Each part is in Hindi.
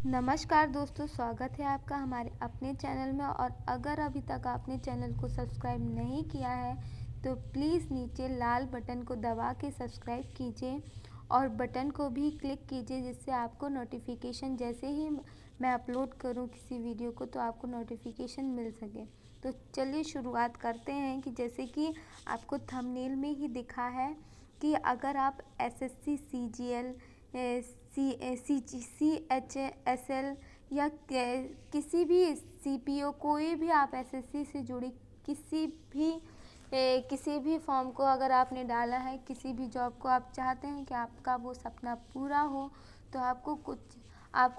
नमस्कार दोस्तों, स्वागत है आपका हमारे अपने चैनल में। और अगर अभी तक आपने चैनल को सब्सक्राइब नहीं किया है तो प्लीज़ नीचे लाल बटन को दबा के सब्सक्राइब कीजिए और बटन को भी क्लिक कीजिए, जिससे आपको नोटिफिकेशन जैसे ही मैं अपलोड करूं किसी वीडियो को तो आपको नोटिफिकेशन मिल सके। तो चलिए शुरुआत करते हैं कि जैसे कि आपको थंबनेल में ही दिखा है कि अगर आप एसएससी सीजीएल CHSL या किसी भी सीपीओ कोई भी आप एसएससी से जुड़ी किसी भी किसी भी फॉर्म को अगर आपने डाला है, किसी भी जॉब को आप चाहते हैं कि आपका वो सपना पूरा हो, तो आपको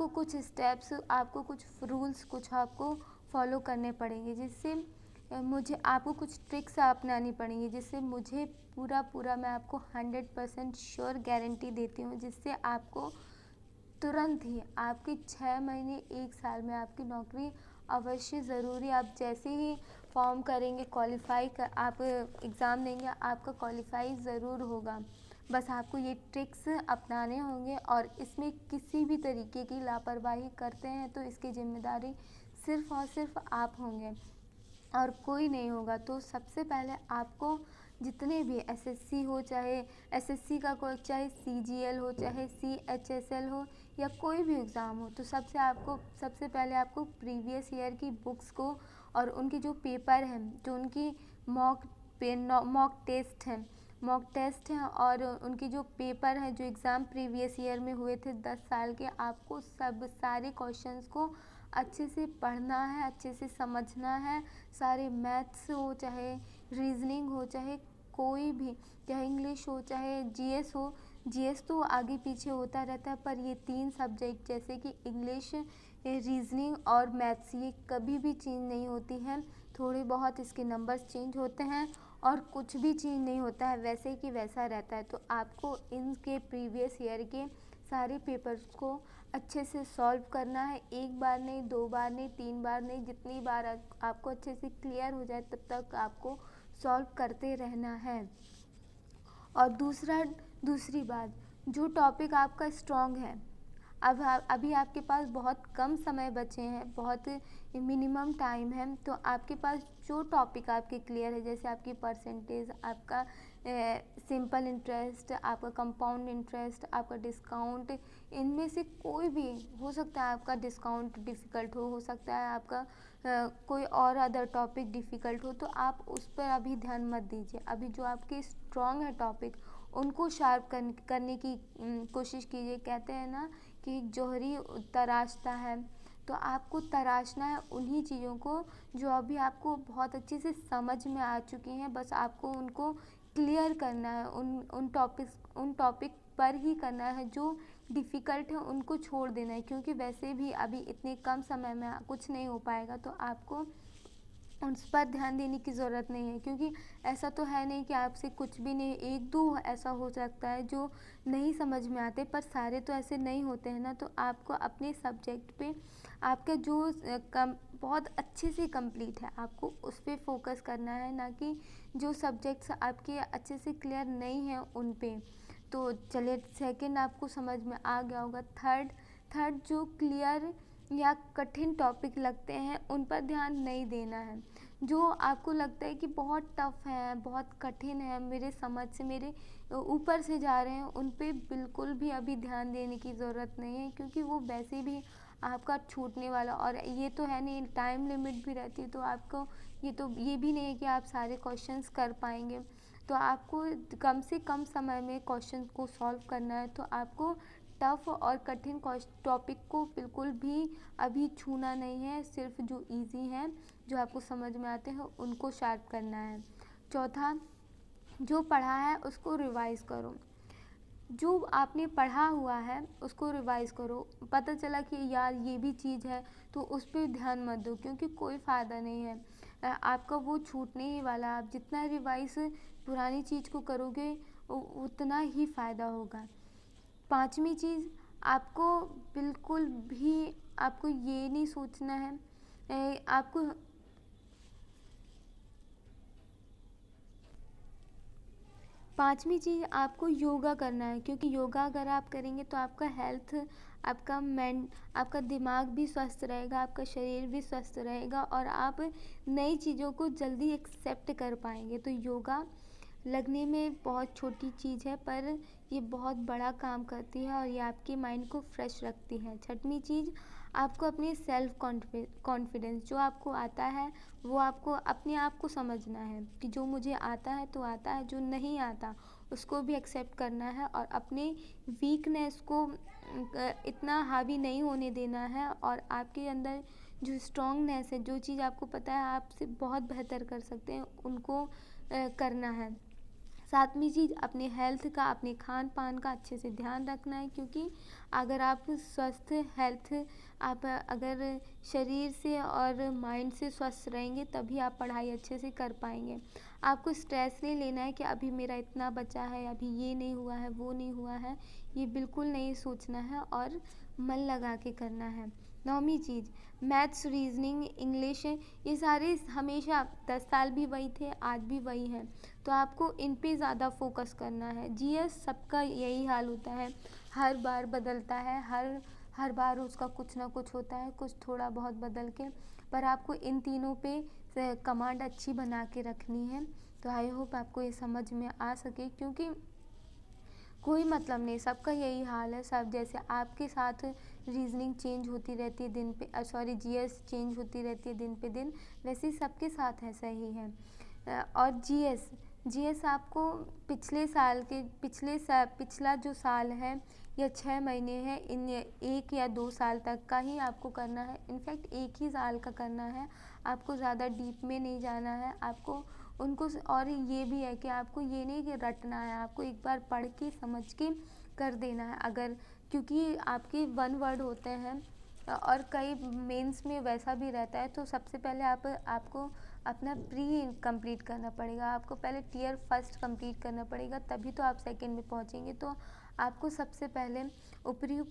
कुछ स्टेप्स, आपको कुछ रूल्स, कुछ आपको फॉलो करने पड़ेंगे, जिससे मुझे आपको कुछ ट्रिक्स अपनानी पड़ेंगी, जिससे मुझे पूरा मैं आपको 100% श्योर गारंटी देती हूँ, जिससे आपको तुरंत ही आपके 6 महीने 1 साल में आपकी नौकरी अवश्य ज़रूरी। आप जैसे ही फॉर्म करेंगे, आप एग्ज़ाम देंगे, आपका क्वालिफाई ज़रूर होगा। बस आपको ये ट्रिक्स अपनाने होंगे और इसमें किसी भी तरीके की लापरवाही करते हैं तो इसकी जिम्मेदारी सिर्फ़ और सिर्फ आप होंगे और कोई नहीं होगा। तो सबसे पहले आपको जितने भी एसएससी हो, चाहे एसएससी का कोई, चाहे सीजीएल हो, चाहे सीएचएसएल हो या कोई भी एग्ज़ाम हो, तो सबसे पहले आपको प्रीवियस ईयर की बुक्स को और उनके जो पेपर हैं, जो उनकी मॉक टेस्ट हैं और उनके जो पेपर हैं, जो एग्ज़ाम प्रीवियस ईयर में हुए थे 10 साल के, आपको सारे क्वेश्चंस को अच्छे से पढ़ना है, अच्छे से समझना है। सारे मैथ्स हो, चाहे रीजनिंग हो, चाहे कोई भी, चाहे इंग्लिश हो, चाहे जीएस हो। जीएस तो आगे पीछे होता रहता है, पर ये 3 सब्जेक्ट जैसे कि इंग्लिश, रीजनिंग और मैथ्स, ये कभी भी चेंज नहीं होती हैं। थोड़े बहुत इसके नंबर्स चेंज होते हैं और कुछ भी चेंज नहीं होता है, वैसे कि वैसा रहता है। तो आपको इनके प्रीवियस ईयर के सारे पेपर्स को अच्छे से सॉल्व करना है। एक बार नहीं, 2 बार नहीं, 3 बार नहीं, जितनी बार आपको अच्छे से क्लियर हो जाए तब तक आपको सॉल्व करते रहना है। और दूसरी बात, जो टॉपिक आपका स्ट्रॉन्ग है, अभी आपके पास बहुत कम समय बचे हैं, बहुत मिनिमम टाइम है, तो आपके पास जो टॉपिक आपके क्लियर है, जैसे आपकी परसेंटेज, आपका सिंपल इंटरेस्ट, आपका कंपाउंड इंटरेस्ट, आपका डिस्काउंट, इनमें से कोई भी हो सकता है। आपका डिस्काउंट डिफ़िकल्ट हो सकता है आपका कोई और अदर टॉपिक डिफ़िकल्ट हो, तो आप उस पर अभी ध्यान मत दीजिए। अभी जो आपके स्ट्रॉन्ग है टॉपिक, उनको शार्प करने की कोशिश कीजिए। कहते हैं ना कि जौहरी तराशता है, तो आपको तराशना है उन्हीं चीज़ों को जो अभी आपको बहुत अच्छे से समझ में आ चुकी हैं। बस आपको उनको क्लियर करना है, उन टॉपिक पर ही करना है। जो डिफ़िकल्ट है उनको छोड़ देना है, क्योंकि वैसे भी अभी इतने कम समय में कुछ नहीं हो पाएगा, तो आपको उस पर ध्यान देने की ज़रूरत नहीं है। क्योंकि ऐसा तो है नहीं कि आपसे कुछ भी नहीं, 1-2 ऐसा हो सकता है जो नहीं समझ में आते, पर सारे तो ऐसे नहीं होते हैं ना। तो आपको अपने सब्जेक्ट पे आपका जो बहुत अच्छे से कंप्लीट है, आपको उस पर फोकस करना है, ना कि जो सब्जेक्ट्स आपके अच्छे से क्लियर नहीं हैं उन पे। तो चलिए, सेकंड आपको समझ में आ गया होगा। थर्ड जो क्लियर या कठिन टॉपिक लगते हैं उन पर ध्यान नहीं देना है। जो आपको लगता है कि बहुत टफ है, बहुत कठिन है, मेरे समझ से, मेरे ऊपर से जा रहे हैं, उन पे बिल्कुल भी अभी ध्यान देने की ज़रूरत नहीं है, क्योंकि वो वैसे भी आपका छूटने वाला। और ये तो है नहीं, टाइम लिमिट भी रहती है, तो आपको ये भी नहीं है कि आप सारे क्वेश्चंस कर पाएंगे। तो आपको कम से कम समय में क्वेश्चन को सॉल्व करना है। तो आपको टफ और कठिन टॉपिक को बिल्कुल भी अभी छूना नहीं है, सिर्फ जो इजी हैं, जो आपको समझ में आते हैं, उनको शार्प करना है। चौथा, जो पढ़ा है उसको रिवाइज़ करो। जो आपने पढ़ा हुआ है उसको रिवाइज़ करो। पता चला कि यार ये भी चीज़ है, तो उस पर ध्यान मत दो, क्योंकि कोई फ़ायदा नहीं है। आपका वो छूटने ही वाला। आप जितना रिवाइज़ पुरानी चीज़ को करोगे उतना ही फ़ायदा होगा। 5वीं चीज़, आपको बिल्कुल भी आपको ये नहीं सोचना है, आपको 5वीं चीज़, आपको योगा करना है, क्योंकि योगा अगर आप करेंगे तो आपका हेल्थ आपका दिमाग भी स्वस्थ रहेगा, आपका शरीर भी स्वस्थ रहेगा और आप नई चीज़ों को जल्दी एक्सेप्ट कर पाएंगे। तो योगा लगने में बहुत छोटी चीज़ है, पर ये बहुत बड़ा काम करती है और ये आपके माइंड को फ्रेश रखती है। छठवीं चीज़, आपको अपनी सेल्फ कॉन्फिडेंस, जो आपको आता है वो आपको अपने आप को समझना है कि जो मुझे आता है तो आता है, जो नहीं आता उसको भी एक्सेप्ट करना है और अपने वीकनेस को इतना हावी नहीं होने देना है और आपके अंदर जो स्ट्रॉन्गनेस है, जो चीज़ आपको पता है आपसे बहुत बेहतर कर सकते हैं, उनको करना है। सातवीं चीज़, अपने हेल्थ का, अपने खान पान का अच्छे से ध्यान रखना है, क्योंकि अगर आप स्वस्थ हेल्थ, आप अगर शरीर से और माइंड से स्वस्थ रहेंगे तभी आप पढ़ाई अच्छे से कर पाएंगे। आपको स्ट्रेस नहीं लेना है कि अभी मेरा इतना बचा है, अभी ये नहीं हुआ है, वो नहीं हुआ है, ये बिल्कुल नहीं सोचना है और मन लगा के करना है। नौवीं चीज़, मैथ्स, रीजनिंग, इंग्लिश, ये सारे हमेशा 10 साल भी वही थे, आज भी वही हैं, तो आपको इन पे ज़्यादा फोकस करना है। जीएस सबका यही हाल होता है, हर बार बदलता है, हर बार उसका कुछ ना कुछ होता है, कुछ थोड़ा बहुत बदल के, पर आपको इन तीनों पे कमांड अच्छी बना के रखनी है। तो आई होप आपको ये समझ में आ सके, क्योंकि कोई मतलब नहीं, सबका यही हाल है। सब जैसे आपके साथ रीजनिंग चेंज होती रहती है दिन पे, जीएस चेंज होती रहती है दिन पे दिन, वैसे ही सबके साथ ऐसा ही है। और जीएस आपको पिछला जो साल है या 6 महीने है, इन 1 या 2 साल तक का ही आपको करना है। इनफैक्ट 1 ही साल का करना है, आपको ज़्यादा डीप में नहीं जाना है। आपको उनको, और ये भी है कि आपको ये नहीं कि रटना है, आपको एक बार पढ़ के समझ के कर देना है। अगर, क्योंकि आपके 1 वर्ड होते हैं और कई मेंस में वैसा भी रहता है, तो सबसे पहले आपको अपना प्री कंप्लीट करना पड़ेगा, आपको पहले टियर फर्स्ट कंप्लीट करना पड़ेगा, तभी तो आप सेकंड में पहुंचेंगे। तो आपको सबसे पहले ऊपरी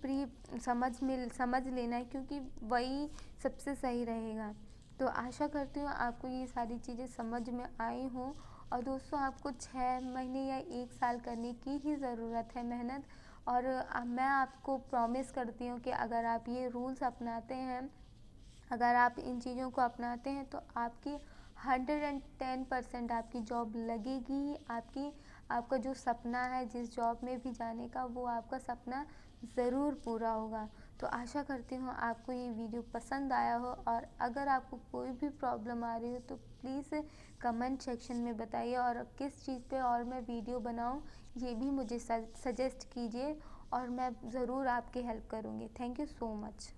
समझ लेना है, क्योंकि वही सबसे सही रहेगा। तो आशा करती हूँ आपको ये सारी चीज़ें समझ में आई हों। और दोस्तों, आपको 6 महीने या 1 साल करने की ही ज़रूरत है मेहनत, और मैं आपको प्रॉमिस करती हूँ कि अगर आप ये रूल्स अपनाते हैं, अगर आप इन चीज़ों को अपनाते हैं, तो आपकी 110% आपकी जॉब लगेगी। आपका जो सपना है जिस जॉब में भी जाने का, वो आपका सपना ज़रूर पूरा होगा। तो आशा करती हूँ आपको ये वीडियो पसंद आया हो, और अगर आपको कोई भी प्रॉब्लम आ रही हो तो प्लीज़ कमेंट सेक्शन में बताइए, और किस चीज़ पे और मैं वीडियो बनाऊँ ये भी मुझे सजेस्ट कीजिए, और मैं ज़रूर आपकी हेल्प करूँगी। Thank you so much.